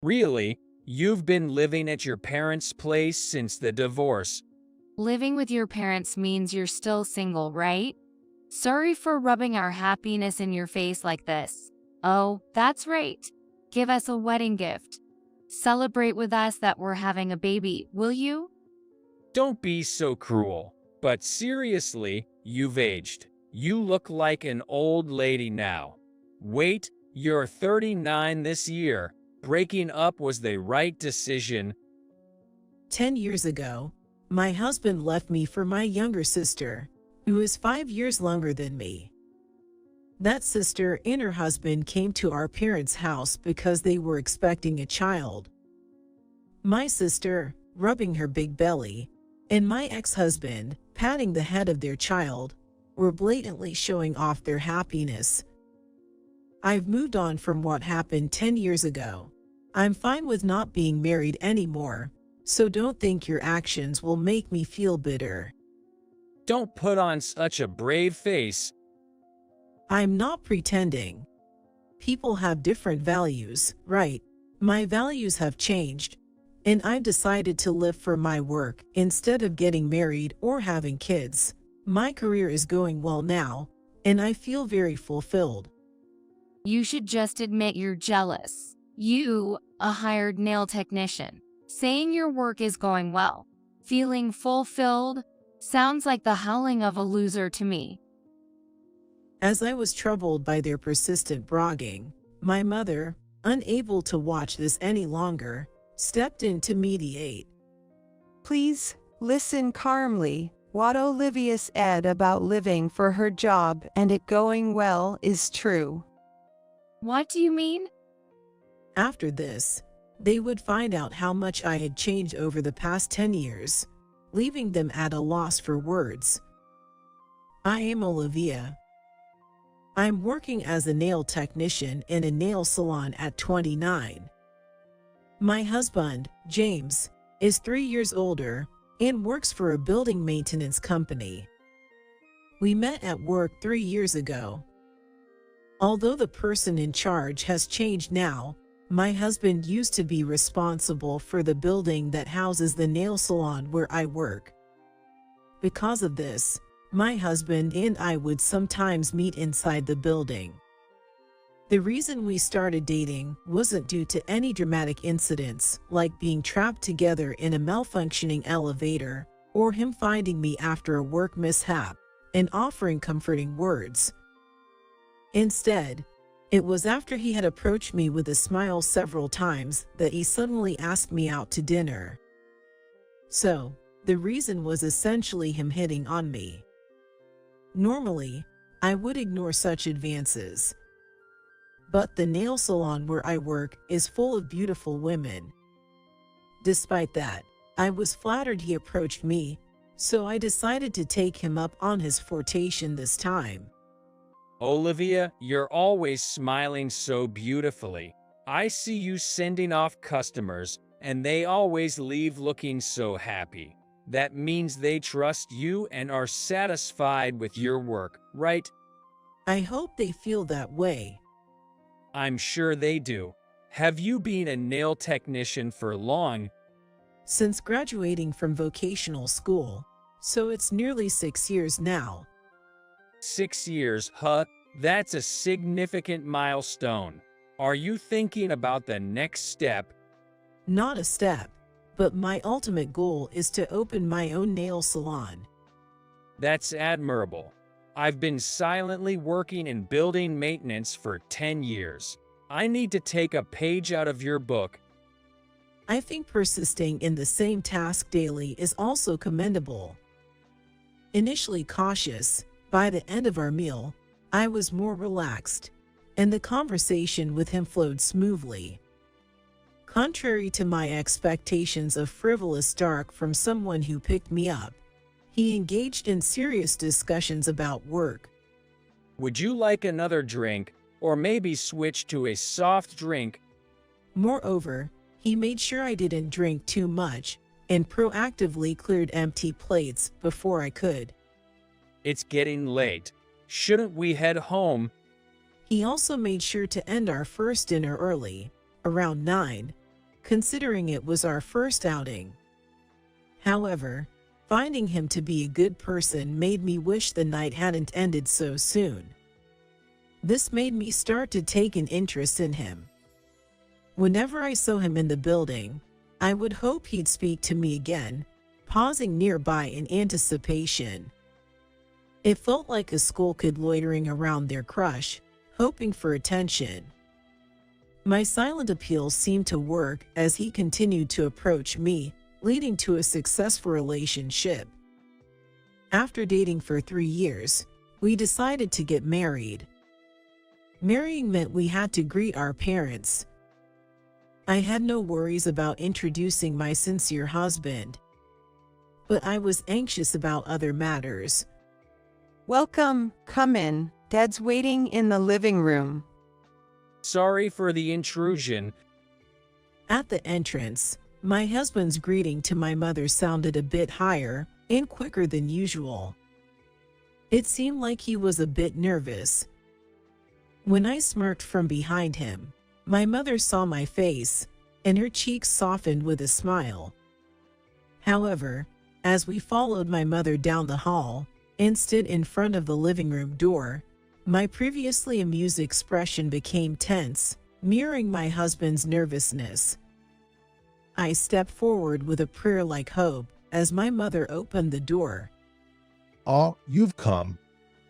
Really? You've been living at your parents' place since the divorce. Living with your parents means you're still single, right? Sorry for rubbing our happiness in your face like this. Oh, that's right. Give us a wedding gift. Celebrate with us that we're having a baby, will you? Don't be so cruel. But seriously, you've aged. You look like an old lady now. Wait, you're 39 this year. Breaking up was the right decision. 10 years ago, my husband left me for my younger sister, who is 5 years younger than me. That sister and her husband came to our parents' house because they were expecting a child. My sister, rubbing her big belly, and my ex-husband, patting the head of their child, were blatantly showing off their happiness. I've moved on from what happened 10 years ago. I'm fine with not being married anymore, so don't think your actions will make me feel bitter. Don't put on such a brave face. I'm not pretending. People have different values, right? My values have changed, and I've decided to live for my work instead of getting married or having kids. My career is going well now, and I feel very fulfilled. You should just admit you're jealous. You, a hired nail technician, saying your work is going well, feeling fulfilled, sounds like the howling of a loser to me. As I was troubled by their persistent bragging, my mother, unable to watch this any longer, stepped in to mediate. Please, listen calmly. What Olivia said about living for her job and it going well is true. What do you mean? After this, they would find out how much I had changed over the past 10 years, leaving them at a loss for words. I am Olivia. I'm working as a nail technician in a nail salon at 29. My husband, James, is 3 years older and works for a building maintenance company. We met at work 3 years ago. Although the person in charge has changed now, my husband used to be responsible for the building that houses the nail salon where I work. Because of this, my husband and I would sometimes meet inside the building. The reason we started dating wasn't due to any dramatic incidents like being trapped together in a malfunctioning elevator or him finding me after a work mishap and offering comforting words. Instead, it was after he had approached me with a smile several times that he suddenly asked me out to dinner. So, the reason was essentially him hitting on me. Normally, I would ignore such advances. But the nail salon where I work is full of beautiful women. Despite that, I was flattered he approached me, so I decided to take him up on his flirtation this time. Olivia, you're always smiling so beautifully. I see you sending off customers, and they always leave looking so happy. That means they trust you and are satisfied with your work, right? I hope they feel that way. I'm sure they do. Have you been a nail technician for long? Since graduating from vocational school, so it's nearly 6 years now. 6 years, huh? That's a significant milestone. Are you thinking about the next step? Not a step, but my ultimate goal is to open my own nail salon. That's admirable. I've been silently working in building maintenance for 10 years. I need to take a page out of your book. I think persisting in the same task daily is also commendable. Initially cautious, by the end of our meal, I was more relaxed, and the conversation with him flowed smoothly. Contrary to my expectations of frivolous talk from someone who picked me up, he engaged in serious discussions about work. Would you like another drink, or maybe switch to a soft drink? Moreover, he made sure I didn't drink too much and proactively cleared empty plates before I could. It's getting late. Shouldn't we head home? He also made sure to end our first dinner early, around 9, considering it was our first outing. However, finding him to be a good person made me wish the night hadn't ended so soon. This made me start to take an interest in him. Whenever I saw him in the building, I would hope he'd speak to me again, pausing nearby in anticipation. It felt like a school kid loitering around their crush, hoping for attention. My silent appeal seemed to work as he continued to approach me, leading to a successful relationship. After dating for 3 years, we decided to get married. Marrying meant we had to greet our parents. I had no worries about introducing my sincere husband, but I was anxious about other matters. Welcome, come in. Dad's waiting in the living room. Sorry for the intrusion. At the entrance, my husband's greeting to my mother sounded a bit higher and quicker than usual. It seemed like he was a bit nervous. When I smirked from behind him, my mother saw my face, and her cheeks softened with a smile. However, as we followed my mother down the hall and stood in front of the living room door, my previously amused expression became tense, mirroring my husband's nervousness. I stepped forward with a prayer-like hope as my mother opened the door. "Ah, you've come.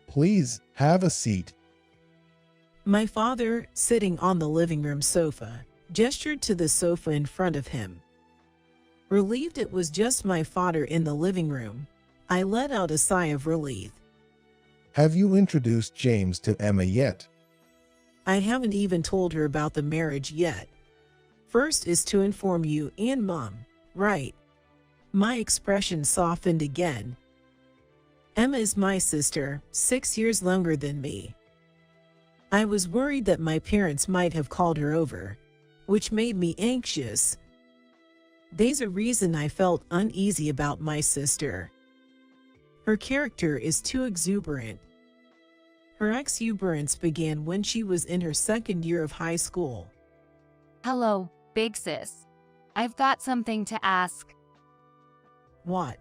Please have a seat." My father, sitting on the living room sofa, gestured to the sofa in front of him. Relieved it was just my father in the living room, I let out a sigh of relief. "Have you introduced James to Emma yet?" I haven't even told her about the marriage yet. First is to inform you and Mom, right? My expression softened again. Emma is my sister, 6 years younger than me. I was worried that my parents might have called her over, which made me anxious. There's a reason I felt uneasy about my sister. Her character is too exuberant. Her exuberance began when she was in her second year of high school. Hello, big sis. I've got something to ask. What?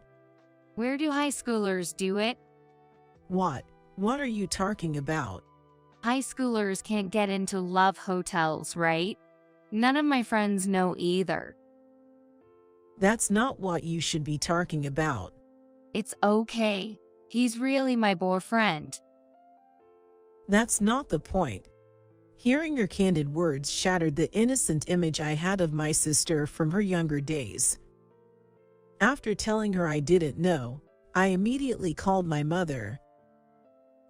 Where do high schoolers do it? What? What are you talking about? High schoolers can't get into love hotels, right? None of my friends know either. That's not what you should be talking about. It's okay. He's really my boyfriend. That's not the point. Hearing your candid words shattered the innocent image I had of my sister from her younger days. After telling her I didn't know, I immediately called my mother.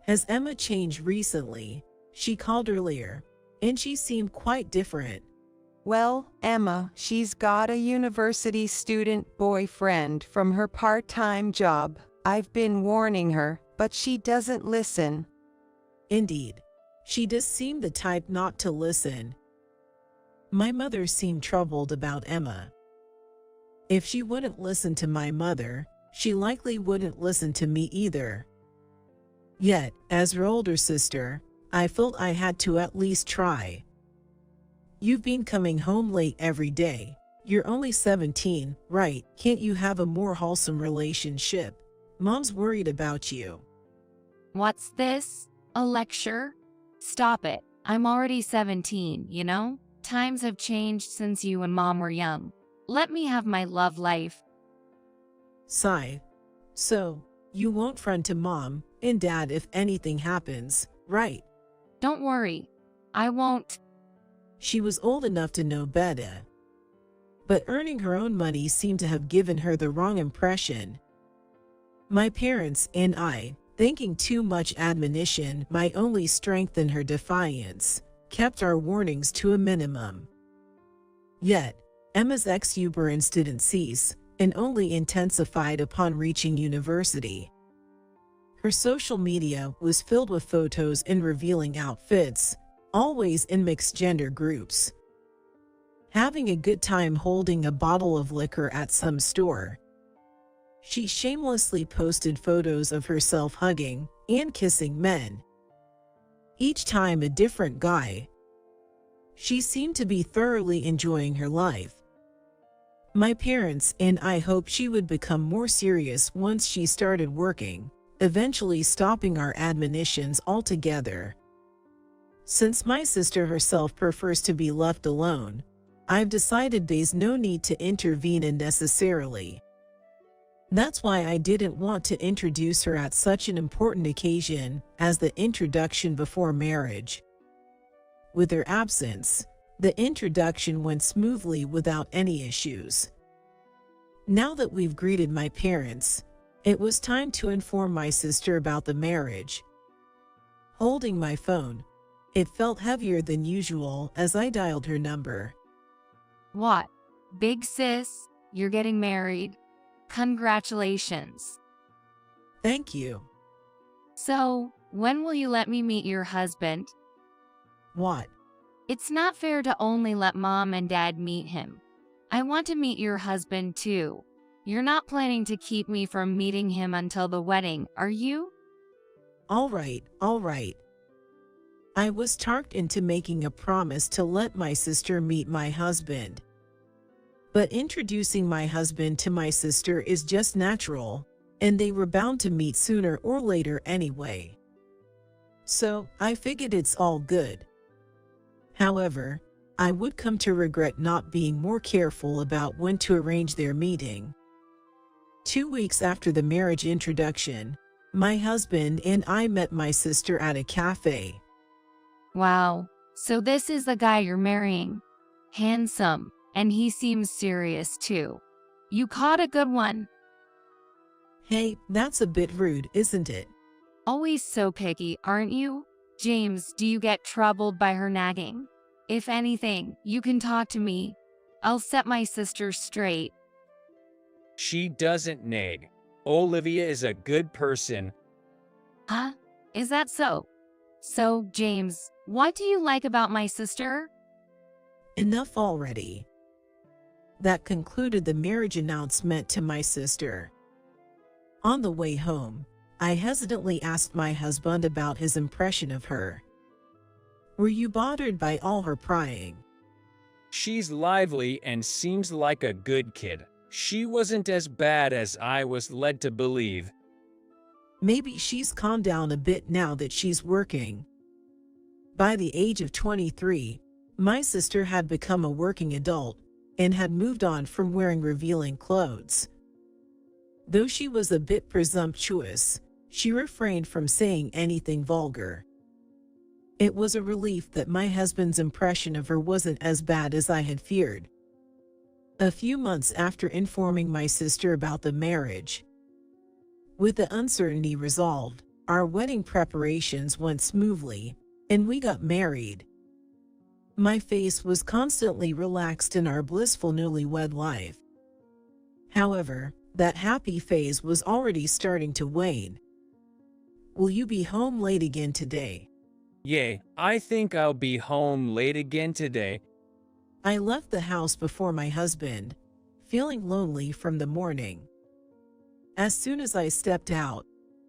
Has Emma changed recently? She called earlier, and she seemed quite different. Well, Emma, she's got a university student boyfriend from her part-time job. I've been warning her, but she doesn't listen. Indeed, she does seem the type not to listen. My mother seemed troubled about Emma. If she wouldn't listen to my mother, she likely wouldn't listen to me either. Yet, as her older sister, I felt I had to at least try. You've been coming home late every day. You're only 17, right? Can't you have a more wholesome relationship? Mom's worried about you. What's this? A lecture? Stop it. I'm already 17, you know? Times have changed since you and Mom were young. Let me have my love life. Sigh. So, you won't front to Mom and Dad if anything happens, right? Don't worry. I won't. She was old enough to know better. But earning her own money seemed to have given her the wrong impression. My parents and I, thinking too much admonition might only strengthen her defiance, kept our warnings to a minimum. Yet, Emma's exuberance didn't cease, and only intensified upon reaching university. Her social media was filled with photos in revealing outfits, always in mixed gender groups. Having a good time holding a bottle of liquor at some store. She shamelessly posted photos of herself hugging and kissing men. Each time a different guy. She seemed to be thoroughly enjoying her life. My parents and I hoped she would become more serious once she started working, eventually stopping our admonitions altogether. Since my sister herself prefers to be left alone, I've decided there's no need to intervene unnecessarily. That's why I didn't want to introduce her at such an important occasion as the introduction before marriage. With her absence, the introduction went smoothly without any issues. Now that we've greeted my parents, it was time to inform my sister about the marriage. Holding my phone, it felt heavier than usual as I dialed her number. What? Big sis, you're getting married. Congratulations. Thank you. So, when will you let me meet your husband? What? It's not fair to only let mom and dad meet him. I want to meet your husband too. You're not planning to keep me from meeting him until the wedding, are you? All right, all right. I was talked into making a promise to let my sister meet my husband. But introducing my husband to my sister is just natural, and they were bound to meet sooner or later anyway. So, I figured it's all good. However, I would come to regret not being more careful about when to arrange their meeting. 2 weeks after the marriage introduction, my husband and I met my sister at a cafe. Wow, so this is the guy you're marrying. Handsome, and he seems serious too. You caught a good one. Hey, that's a bit rude, isn't it? Always so picky, aren't you? James, do you get troubled by her nagging? If anything, you can talk to me. I'll set my sister straight. She doesn't nag. Olivia is a good person. Huh? Is that so? So, James, what do you like about my sister? Enough already. That concluded the marriage announcement to my sister. On the way home, I hesitantly asked my husband about his impression of her. Were you bothered by all her prying? She's lively and seems like a good kid. She wasn't as bad as I was led to believe. Maybe she's calmed down a bit now that she's working. By the age of 23, my sister had become a working adult and had moved on from wearing revealing clothes. Though she was a bit presumptuous, she refrained from saying anything vulgar. It was a relief that my husband's impression of her wasn't as bad as I had feared. A few months after informing my sister about the marriage, with the uncertainty resolved, our wedding preparations went smoothly, and we got married. My face was constantly relaxed in our blissful newlywed life. However, that happy phase was already starting to wane. Will you be home late again today? Yay, I think I'll be home late again today. I left the house before my husband, feeling lonely from the morning. As soon as I stepped out,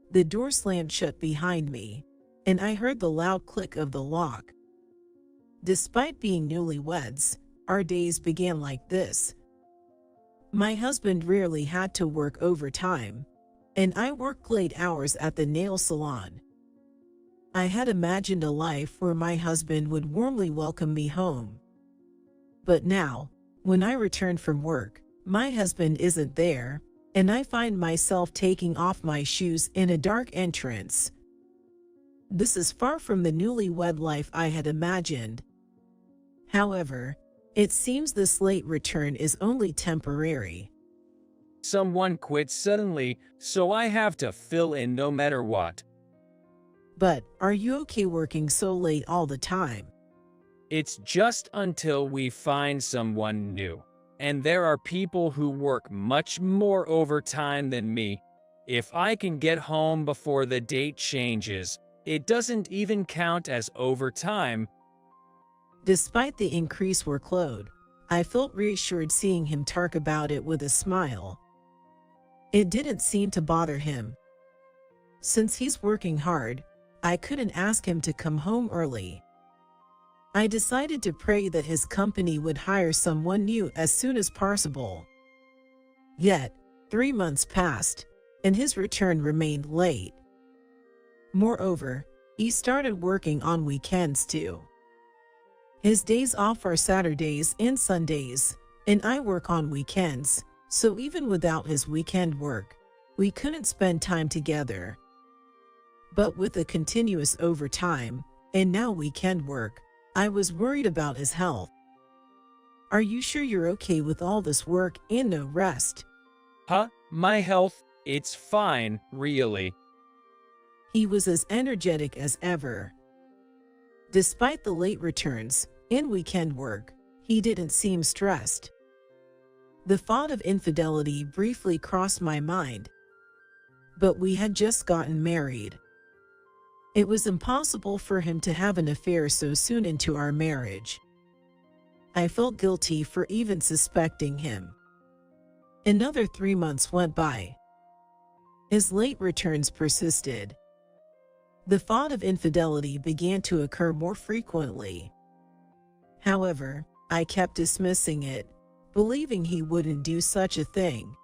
the door slammed shut behind me, and I heard the loud click of the lock. Despite being newlyweds, our days began like this. My husband rarely had to work overtime, and I worked late hours at the nail salon. I had imagined a life where my husband would warmly welcome me home. But now, when I return from work, my husband isn't there, and I find myself taking off my shoes in a dark entrance. This is far from the newlywed life I had imagined. However, it seems this late return is only temporary. Someone quit suddenly, so I have to fill in no matter what. But are you okay working so late all the time? It's just until we find someone new. And there are people who work much more overtime than me. If I can get home before the date changes, it doesn't even count as overtime. Despite the increased workload, I felt reassured seeing him talk about it with a smile. It didn't seem to bother him. Since he's working hard, I couldn't ask him to come home early. I decided to pray that his company would hire someone new as soon as possible, Yet, 3 months passed, and his return remained late. Moreover, he started working on weekends too. His days off are Saturdays and Sundays, and I work on weekends, so even without his weekend work, we couldn't spend time together. But with the continuous overtime, and now weekend work, I was worried about his health. Are you sure you're okay with all this work and no rest? Huh? My health? It's fine, really. He was as energetic as ever. Despite the late returns and weekend work, he didn't seem stressed. The thought of infidelity briefly crossed my mind. But we had just gotten married. It was impossible for him to have an affair so soon into our marriage. I felt guilty for even suspecting him. Another 3 months went by. His late returns persisted. The thought of infidelity began to occur more frequently. However, I kept dismissing it, believing he wouldn't do such a thing.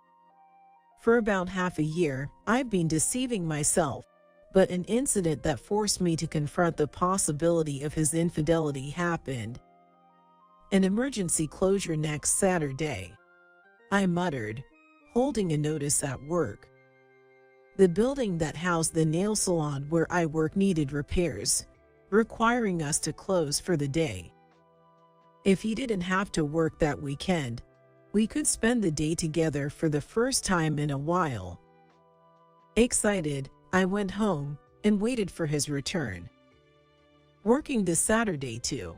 For about half a year, I've been deceiving myself, but an incident that forced me to confront the possibility of his infidelity happened. An emergency closure next Saturday, I muttered, holding a notice at work. The building that housed the nail salon where I work needed repairs, requiring us to close for the day. If he didn't have to work that weekend, we could spend the day together for the first time in a while. Excited, I went home and waited for his return. Working this Saturday too.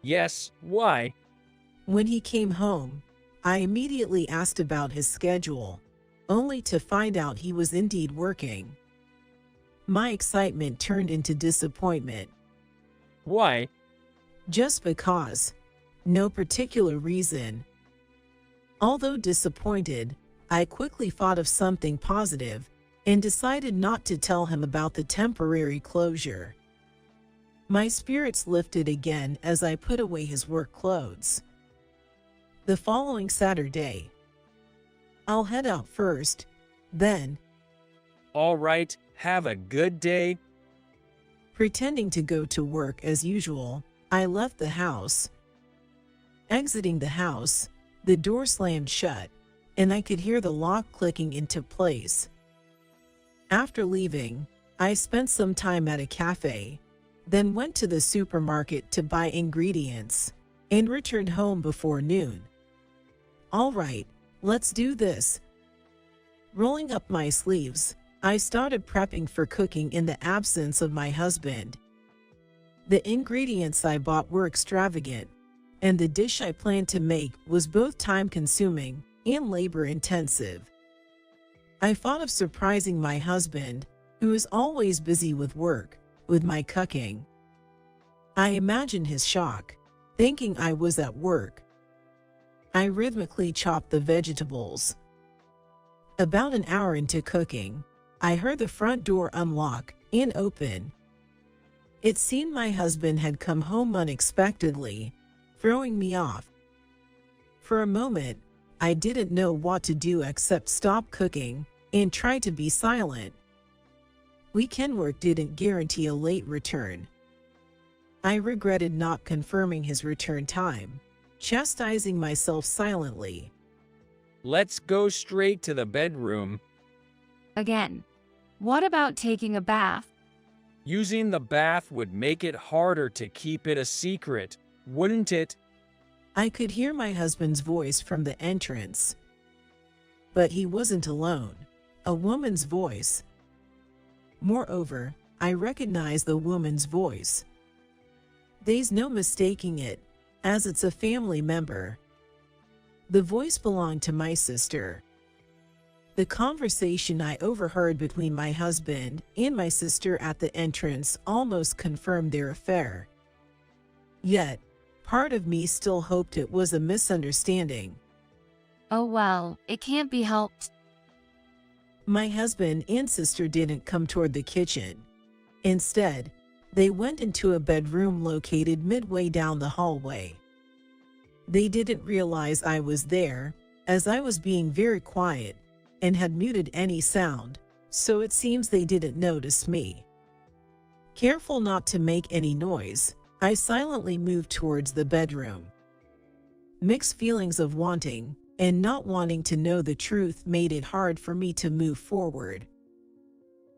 Yes, why? When he came home, I immediately asked about his schedule, only to find out he was indeed working. My excitement turned into disappointment. Why? Just because. No particular reason. Although disappointed, I quickly thought of something positive and decided not to tell him about the temporary closure. My spirits lifted again as I put away his work clothes. The following Saturday, I'll head out first, then. All right, have a good day. Pretending to go to work as usual, I left the house. Exiting the house, the door slammed shut, and I could hear the lock clicking into place. After leaving, I spent some time at a cafe, then went to the supermarket to buy ingredients, and returned home before noon. All right, let's do this. Rolling up my sleeves, I started prepping for cooking in the absence of my husband. The ingredients I bought were extravagant, and the dish I planned to make was both time-consuming and labor-intensive. I thought of surprising my husband, who is always busy with work, with my cooking. I imagined his shock, thinking I was at work. I rhythmically chopped the vegetables. About an hour into cooking, I heard the front door unlock and open. It seemed my husband had come home unexpectedly, throwing me off. For a moment, I didn't know what to do except stop cooking and try to be silent. Weekend work didn't guarantee a late return. I regretted not confirming his return time, chastising myself silently. Let's go straight to the bedroom. Again. What about taking a bath? Using the bath would make it harder to keep it a secret, wouldn't it? I could hear my husband's voice from the entrance. But he wasn't alone. A woman's voice. Moreover, I recognized the woman's voice. There's no mistaking it, as it's a family member. The voice belonged to my sister. The conversation I overheard between my husband and my sister at the entrance almost confirmed their affair. Yet, part of me still hoped it was a misunderstanding. Oh well, it can't be helped. My husband and sister didn't come toward the kitchen. Instead, they went into a bedroom located midway down the hallway. They didn't realize I was there, as I was being very quiet and had muted any sound, so it seems they didn't notice me. Careful not to make any noise, I silently moved towards the bedroom. Mixed feelings of wanting and not wanting to know the truth made it hard for me to move forward.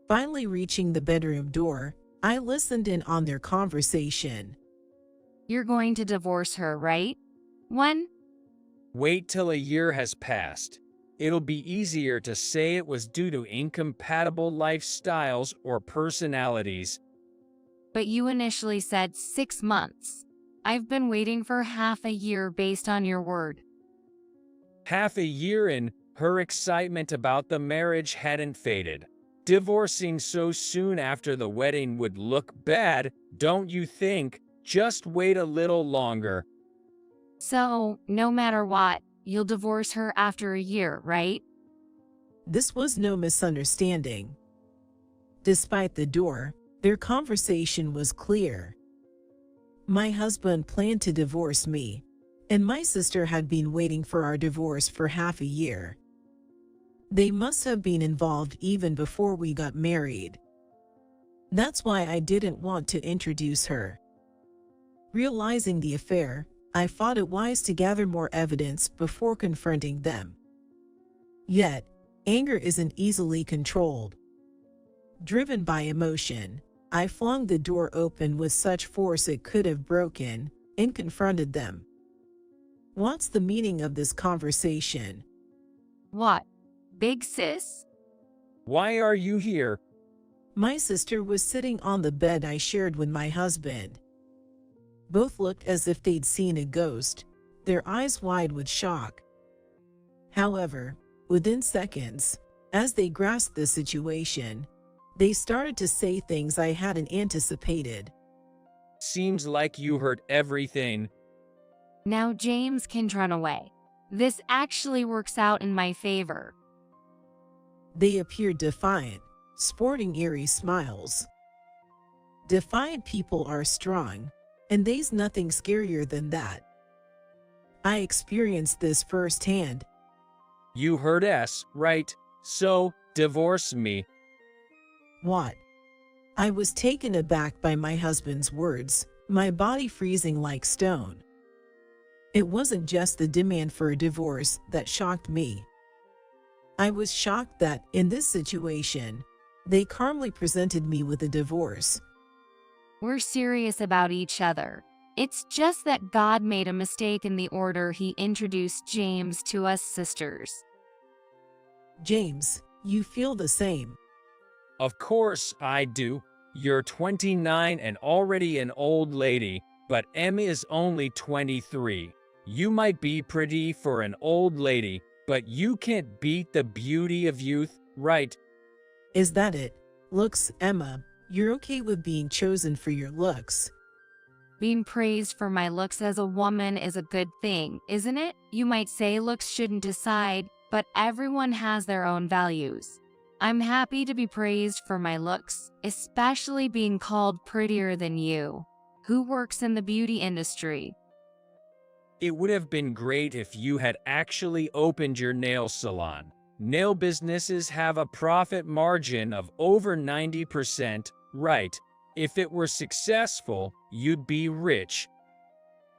Finally reaching the bedroom door, I listened in on their conversation. You're going to divorce her, right? When? Wait till a year has passed. It'll be easier to say it was due to incompatible lifestyles or personalities. But you initially said 6 months. I've been waiting for half a year based on your word. Half a year in, her excitement about the marriage hadn't faded. Divorcing so soon after the wedding would look bad, don't you think? Just wait a little longer. So, no matter what, you'll divorce her after a year, right? This was no misunderstanding. Despite the door, their conversation was clear. My husband planned to divorce me, and my sister had been waiting for our divorce for half a year. They must have been involved even before we got married. That's why I didn't want to introduce her. Realizing the affair, I thought it wise to gather more evidence before confronting them. Yet, anger isn't easily controlled. Driven by emotion, I flung the door open with such force it could have broken and confronted them. What's the meaning of this conversation? What? Big sis? Why are you here? My sister was sitting on the bed I shared with my husband. Both looked as if they'd seen a ghost, their eyes wide with shock. However, within seconds, as they grasped the situation, they started to say things I hadn't anticipated. Seems like you heard everything. Now James can run away. This actually works out in my favor. They appeared defiant, sporting eerie smiles. Defiant people are strong, and there's nothing scarier than that. I experienced this firsthand. You heard us, right? So, divorce me. What? I was taken aback by my husband's words, my body freezing like stone. It wasn't just the demand for a divorce that shocked me. I was shocked that, in this situation, they calmly presented me with a divorce. We're serious about each other. It's just that God made a mistake in the order He introduced James to us sisters. James, you feel the same. Of course I do. You're 29 and already an old lady, but Emma is only 23. You might be pretty for an old lady, but you can't beat the beauty of youth, right? Is that it? Looks, Emma, you're okay with being chosen for your looks. Being praised for my looks as a woman is a good thing, isn't it? You might say looks shouldn't decide, but everyone has their own values. I'm happy to be praised for my looks, especially being called prettier than you. Who works in the beauty industry? It would have been great if you had actually opened your nail salon. Nail businesses have a profit margin of over 90%, right? If it were successful, you'd be rich.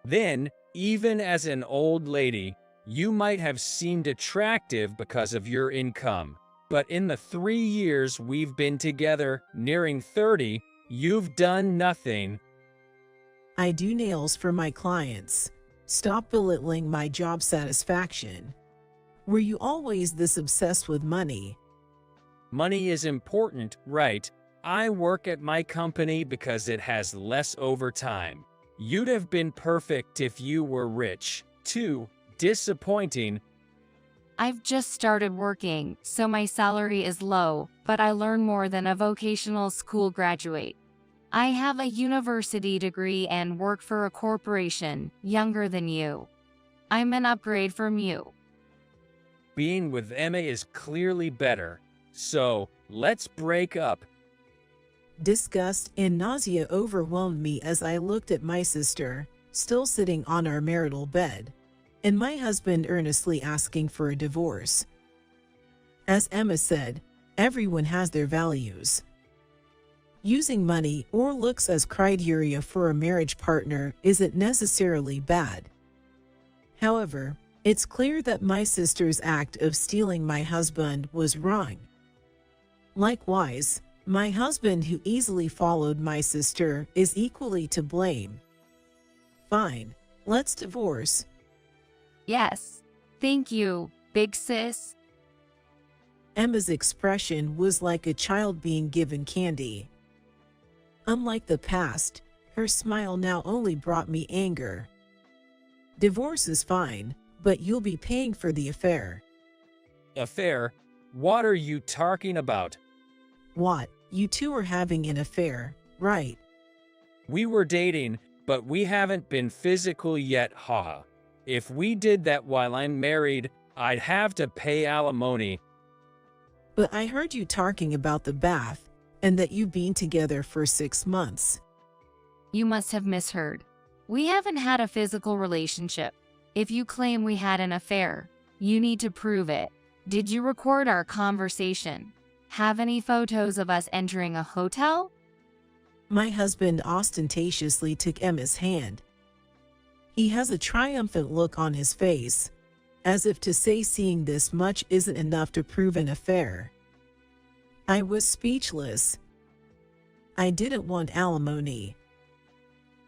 Then, even as an old lady, you might have seemed attractive because of your income. But in the 3 years we've been together, nearing 30, you've done nothing. I do nails for my clients. Stop belittling my job satisfaction. Were you always this obsessed with money? Money is important, right? I work at my company because it has less overtime. You'd have been perfect if you were rich, too. Disappointing. I've just started working, so my salary is low, but I learn more than a vocational school graduate. I have a university degree and work for a corporation, younger than you. I'm an upgrade from you. Being with Emma is clearly better. So, let's break up. Disgust and nausea overwhelmed me as I looked at my sister, still sitting on our marital bed. and my husband earnestly asking for a divorce. As Emma said, everyone has their values. Using money or looks as criteria for a marriage partner isn't necessarily bad. However, it's clear that my sister's act of stealing my husband was wrong. Likewise, my husband who easily followed my sister is equally to blame. Fine, let's divorce. Yes. Thank you, big sis. Emma's expression was like a child being given candy. Unlike the past, her smile now only brought me anger. Divorce is fine, but you'll be paying for the affair. Affair? What are you talking about? What? You two are having an affair, right? We were dating, but we haven't been physical yet, haha. If we did that while I'm married, I'd have to pay alimony. But I heard you talking about the bath, and that you've been together for 6 months. You must have misheard. We haven't had a physical relationship. If you claim we had an affair, you need to prove it. Did you record our conversation? Have any photos of us entering a hotel? My husband ostentatiously took Emma's hand. He has a triumphant look on his face, as if to say seeing this much isn't enough to prove an affair. I was speechless. I didn't want alimony.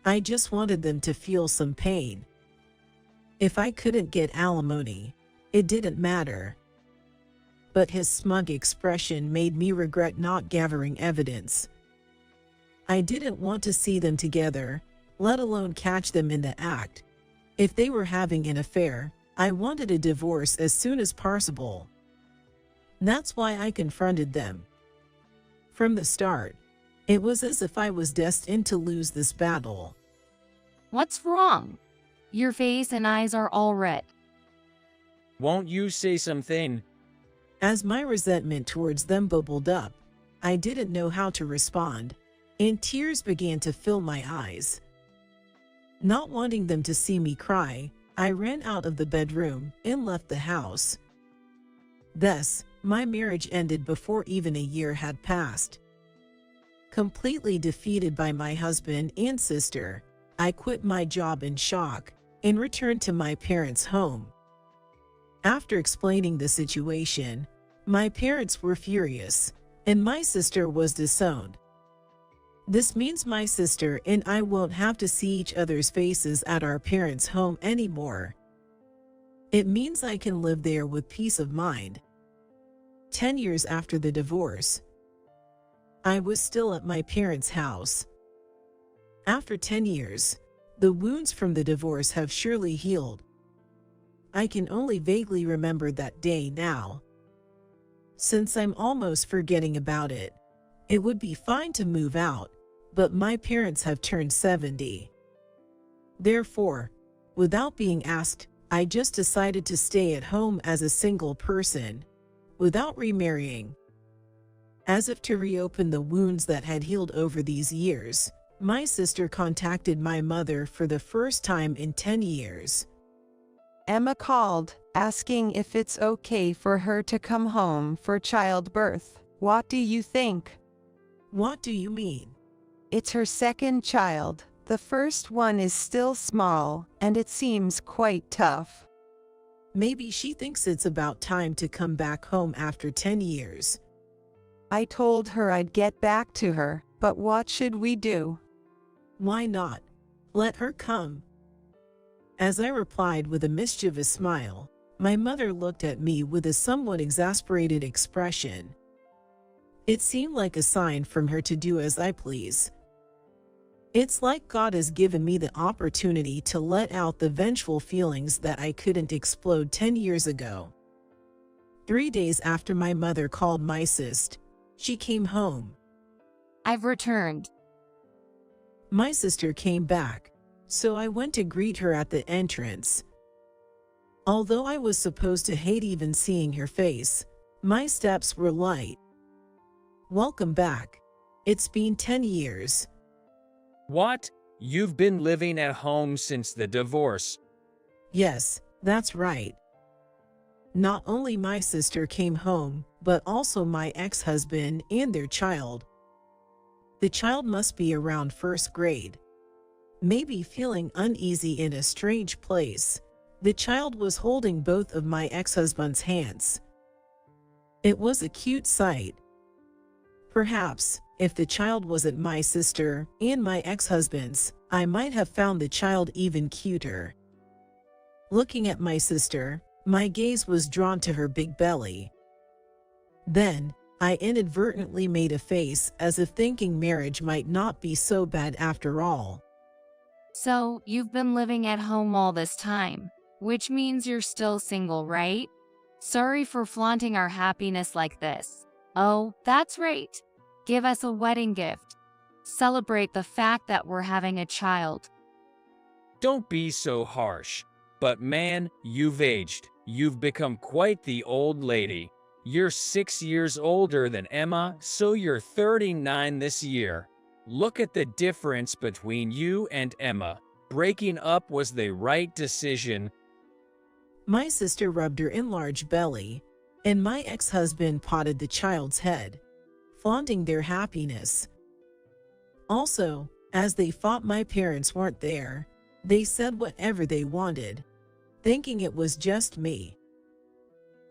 I just wanted them to feel some pain. If I couldn't get alimony, it didn't matter. But his smug expression made me regret not gathering evidence. I didn't want to see them together, let alone catch them in the act. If they were having an affair, I wanted a divorce as soon as possible. That's why I confronted them. From the start, it was as if I was destined to lose this battle. What's wrong? Your face and eyes are all red. Won't you say something? As my resentment towards them bubbled up, I didn't know how to respond, and tears began to fill my eyes. Not wanting them to see me cry, I ran out of the bedroom and left the house. Thus, my marriage ended before even a year had passed. Completely defeated by my husband and sister, I quit my job in shock and returned to my parents' home. After explaining the situation, my parents were furious, and my sister was disowned. This means my sister and I won't have to see each other's faces at our parents' home anymore. It means I can live there with peace of mind. 10 years after the divorce, I was still at my parents' house. After 10 years, the wounds from the divorce have surely healed. I can only vaguely remember that day now. Since I'm almost forgetting about it, it would be fine to move out, but my parents have turned 70. Therefore, without being asked, I just decided to stay at home as a single person, without remarrying. As if to reopen the wounds that had healed over these years, my sister contacted my mother for the first time in 10 years. Emma called, asking if it's okay for her to come home for childbirth. What do you think? What do you mean? It's her second child. The first one is still small, and it seems quite tough. Maybe she thinks it's about time to come back home after 10 years. I told her I'd get back to her, but what should we do? Why not? Let her come. As I replied with a mischievous smile, my mother looked at me with a somewhat exasperated expression. It seemed like a sign from her to do as I please. It's like God has given me the opportunity to let out the vengeful feelings that I couldn't explode 10 years ago. 3 days after my mother called my sister, she came home. I've returned. My sister came back, so I went to greet her at the entrance. Although I was supposed to hate even seeing her face, my steps were light. Welcome back. It's been 10 years. What? You've been living at home since the divorce? Yes, That's right. Not only my sister came home, but also my ex-husband and their child. The child must be around first grade. Maybe feeling uneasy in a strange place. The child was holding both of my ex-husband's hands. It was a cute sight. Perhaps, if the child wasn't my sister and my ex-husband's, I might have found the child even cuter. Looking at my sister, my gaze was drawn to her big belly. Then, I inadvertently made a face as if thinking marriage might not be so bad after all. So, you've been living at home all this time, which means you're still single, right? Sorry for flaunting our happiness like this. Oh, that's right. Give us a wedding gift. Celebrate the fact that we're having a child. Don't be so harsh. But man, you've aged. You've become quite the old lady. You're 6 years older than Emma, so you're 39 this year. Look at the difference between you and Emma. Breaking up was the right decision. My sister rubbed her enlarged belly, and my ex-husband patted the child's head, flaunting their happiness. Also, as they thought my parents weren't there, they said whatever they wanted, thinking it was just me.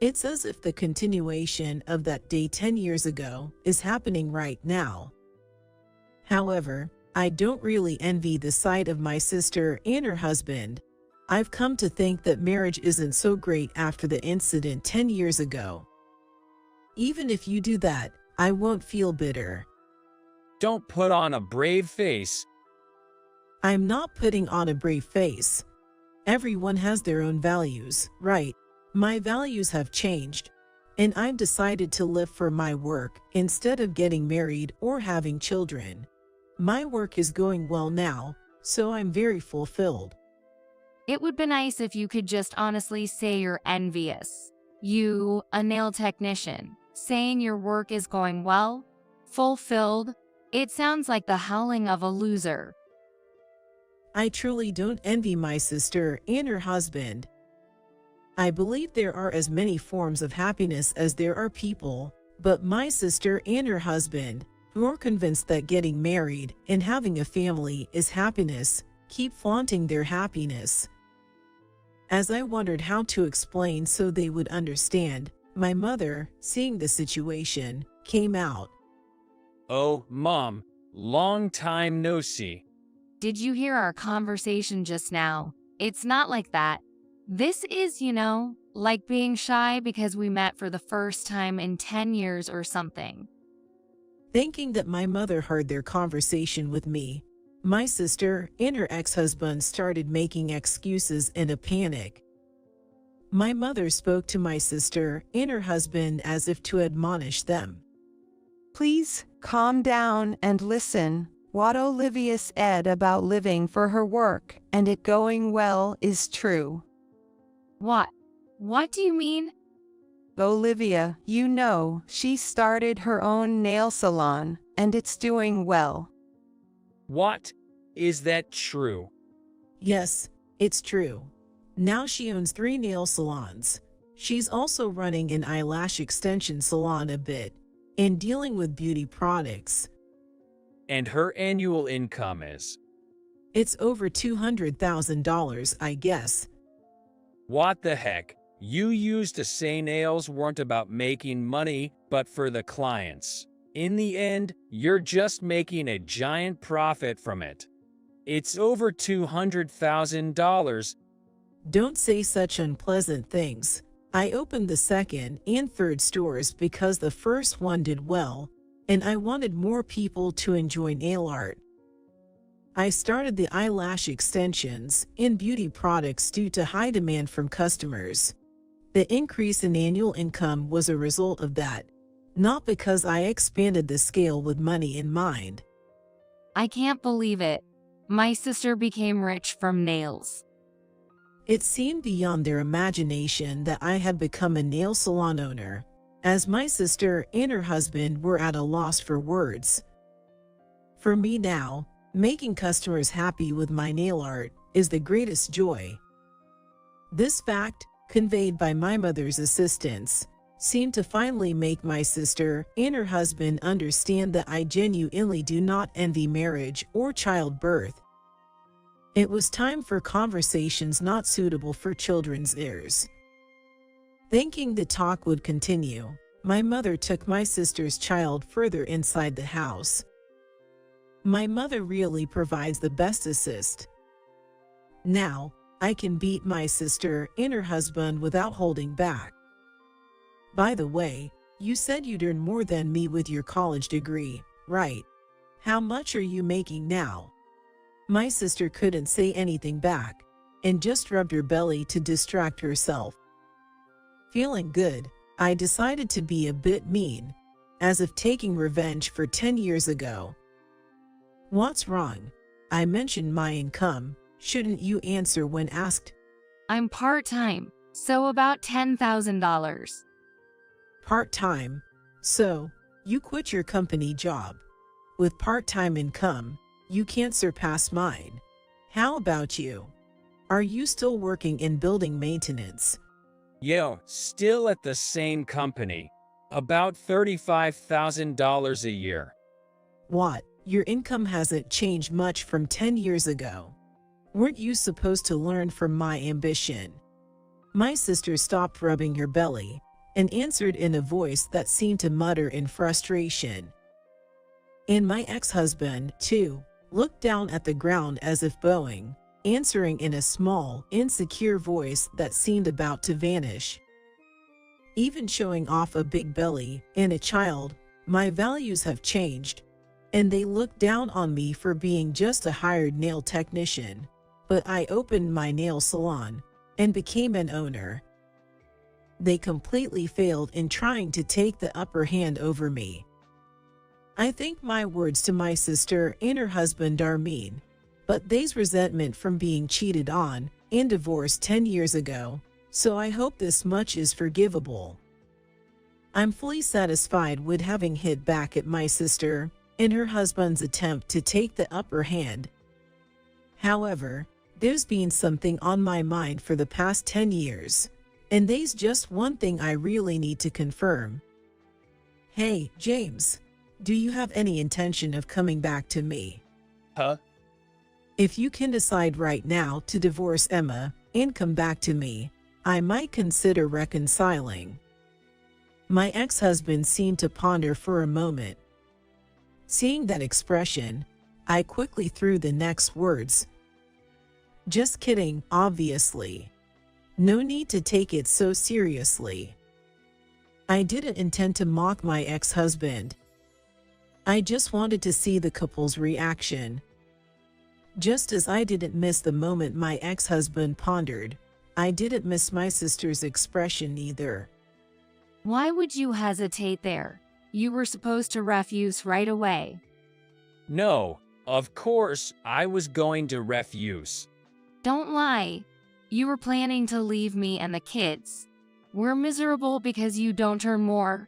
It's as if the continuation of that day 10 years ago is happening right now. However, I don't really envy the sight of my sister and her husband. I've come to think that marriage isn't so great after the incident 10 years ago. Even if you do that, I won't feel bitter. Don't put on a brave face. I'm not putting on a brave face. Everyone has their own values, right? My values have changed, and I've decided to live for my work instead of getting married or having children. My work is going well now, so I'm very fulfilled. It would be nice if you could just honestly say you're envious. You, a nail technician, saying your work is going well, fulfilled. It sounds like the howling of a loser. I truly don't envy my sister and her husband. I believe there are as many forms of happiness as there are people, but my sister and her husband, who are convinced that getting married and having a family is happiness, keep flaunting their happiness. As I wondered how to explain so they would understand, my mother, seeing the situation, came out. Oh, Mom, long time no see. Did you hear our conversation just now? It's not like that. This is, like being shy because we met for the first time in 10 years or something. Thinking that my mother heard their conversation with me, my sister and her ex-husband started making excuses in a panic. My mother spoke to my sister and her husband as if to admonish them. Please calm down and listen. What Olivia said about living for her work and it going well is true. What? What do you mean? Olivia, she started her own nail salon, and it's doing well. What? Is that true? Yes, it's true. Now she owns 3 nail salons. She's also running an eyelash extension salon a bit, and dealing with beauty products. And her annual income is? It's over $200,000, I guess. What the heck? You used to say nails weren't about making money, but for the clients. In the end, you're just making a giant profit from it. It's over $200,000. Don't say such unpleasant things. I opened the second and third stores because the first one did well, and I wanted more people to enjoy nail art. I started the eyelash extensions and beauty products due to high demand from customers. The increase in annual income was a result of that, not because I expanded the scale with money in mind. I can't believe it. My sister became rich from nails. It seemed beyond their imagination that I had become a nail salon owner, as my sister and her husband were at a loss for words. For me now, making customers happy with my nail art is the greatest joy. This fact, conveyed by my mother's assistants, seemed to finally make my sister and her husband understand that I genuinely do not envy marriage or childbirth. It was time for conversations not suitable for children's ears. Thinking the talk would continue, my mother took my sister's child further inside the house. My mother really provides the best assist. Now, I can beat my sister and her husband without holding back. By the way, you said you'd earn more than me with your college degree, right? How much are you making now? My sister couldn't say anything back, and just rubbed her belly to distract herself. Feeling good, I decided to be a bit mean, as if taking revenge for 10 years ago. What's wrong? I mentioned my income. Shouldn't you answer when asked? I'm part-time, so about $10,000. Part-time? So, you quit your company job. With part-time income, you can't surpass mine. How about you? Are you still working in building maintenance? Yo, still at the same company. About $35,000 a year. What? Your income hasn't changed much from 10 years ago. Weren't you supposed to learn from my ambition? My sister stopped rubbing her belly and answered in a voice that seemed to mutter in frustration. And my ex-husband, too, looked down at the ground as if bowing, answering in a small, insecure voice that seemed about to vanish. Even showing off a big belly and a child, my values have changed, and they look down on me for being just a hired nail technician. But I opened my nail salon and became an owner. They completely failed in trying to take the upper hand over me. I think my words to my sister and her husband are mean, but they's resentment from being cheated on and divorced 10 years ago, so I hope this much is forgivable. I'm fully satisfied with having hit back at my sister and her husband's attempt to take the upper hand. However, there's been something on my mind for the past 10 years, and there's just one thing I really need to confirm. Hey, James, do you have any intention of coming back to me? Huh? If you can decide right now to divorce Emma and come back to me, I might consider reconciling. My ex-husband seemed to ponder for a moment. Seeing that expression, I quickly threw the next words. Just kidding, obviously. No need to take it so seriously. I didn't intend to mock my ex-husband. I just wanted to see the couple's reaction. Just as I didn't miss the moment my ex-husband pondered, I didn't miss my sister's expression either. Why would you hesitate there? You were supposed to refuse right away. No, of course I was going to refuse. Don't lie. You were planning to leave me and the kids. We're miserable because you don't earn more.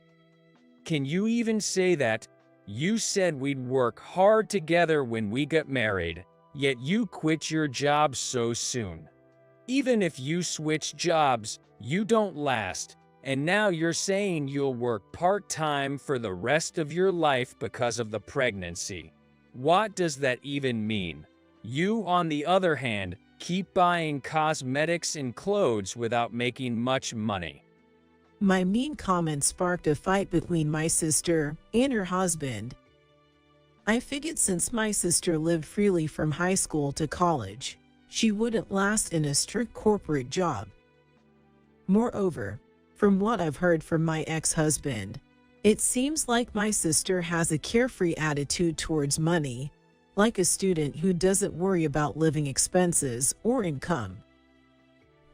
Can you even say that? You said we'd work hard together when we got married, yet you quit your job so soon. Even if you switch jobs, you don't last, and now you're saying you'll work part-time for the rest of your life because of the pregnancy. What does that even mean? You, on the other hand, keep buying cosmetics and clothes without making much money. My mean comment sparked a fight between my sister and her husband. I figured since my sister lived freely from high school to college, she wouldn't last in a strict corporate job. Moreover, from what I've heard from my ex-husband, it seems like my sister has a carefree attitude towards money, like a student who doesn't worry about living expenses or income.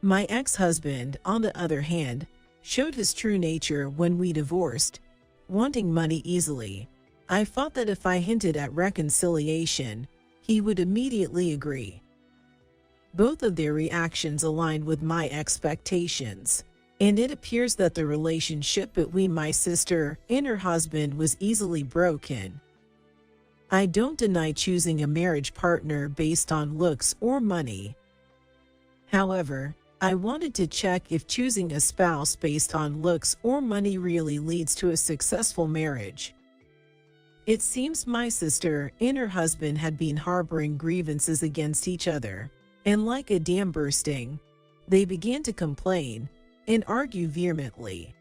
My ex-husband, on the other hand, showed his true nature when we divorced, wanting money easily. I thought that if I hinted at reconciliation, he would immediately agree. Both of their reactions aligned with my expectations, and it appears that the relationship between my sister and her husband was easily broken. I don't deny choosing a marriage partner based on looks or money. However, I wanted to check if choosing a spouse based on looks or money really leads to a successful marriage. It seems my sister and her husband had been harboring grievances against each other, and like a dam bursting, they began to complain and argue vehemently.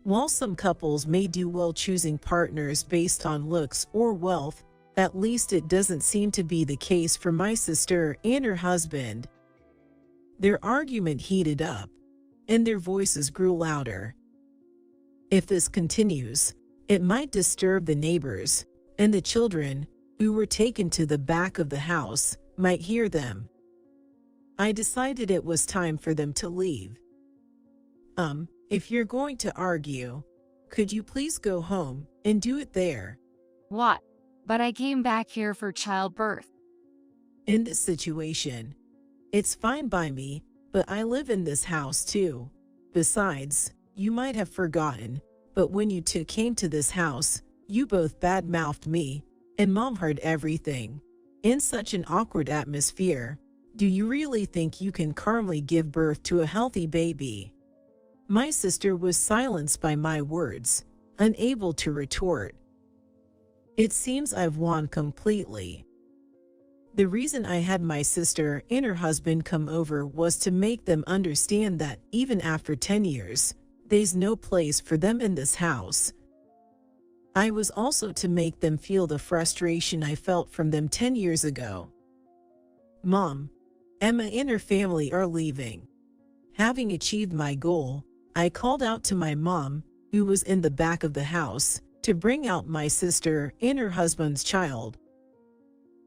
While some couples may do well choosing partners based on looks or wealth, at least it doesn't seem to be the case for my sister and her husband. Their argument heated up, and their voices grew louder. If this continues, it might disturb the neighbors, and the children, who were taken to the back of the house, might hear them. I decided it was time for them to leave. If you're going to argue, could you please go home and do it there? What? But I came back here for childbirth. In this situation, it's fine by me, but I live in this house too. Besides, you might have forgotten, but when you two came to this house, you both bad-mouthed me, and Mom heard everything. In such an awkward atmosphere, do you really think you can calmly give birth to a healthy baby? My sister was silenced by my words, unable to retort. It seems I've won completely. The reason I had my sister and her husband come over was to make them understand that even after 10 years, there's no place for them in this house. I was also to make them feel the frustration I felt from them 10 years ago. Mom, Emma and her family are leaving. Having achieved my goal, I called out to my mom, who was in the back of the house, to bring out my sister and her husband's child.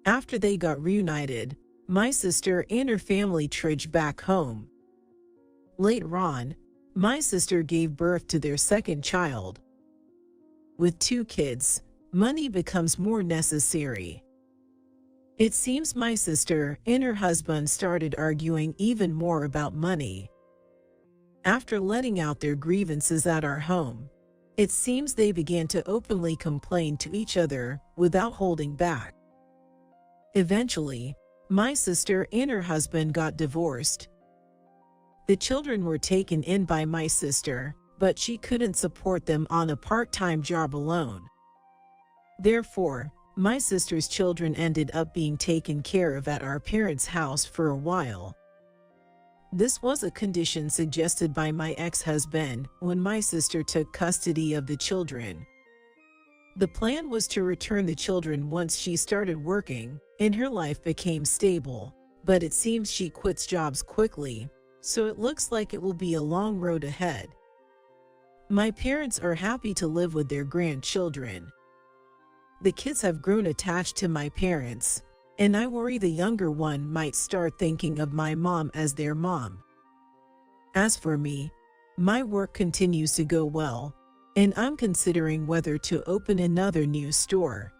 After they got reunited, my sister and her family trudged back home. Later on, my sister gave birth to their second child. With 2 kids, money becomes more necessary. It seems my sister and her husband started arguing even more about money. After letting out their grievances at our home, it seems they began to openly complain to each other without holding back. Eventually, my sister and her husband got divorced. The children were taken in by my sister, but she couldn't support them on a part-time job alone. Therefore, my sister's children ended up being taken care of at our parents' house for a while. This was a condition suggested by my ex-husband when my sister took custody of the children. The plan was to return the children once she started working and her life became stable, but it seems she quits jobs quickly, so it looks like it will be a long road ahead. My parents are happy to live with their grandchildren. The kids have grown attached to my parents, and I worry the younger one might start thinking of my mom as their mom. As for me, my work continues to go well, and I'm considering whether to open another new store.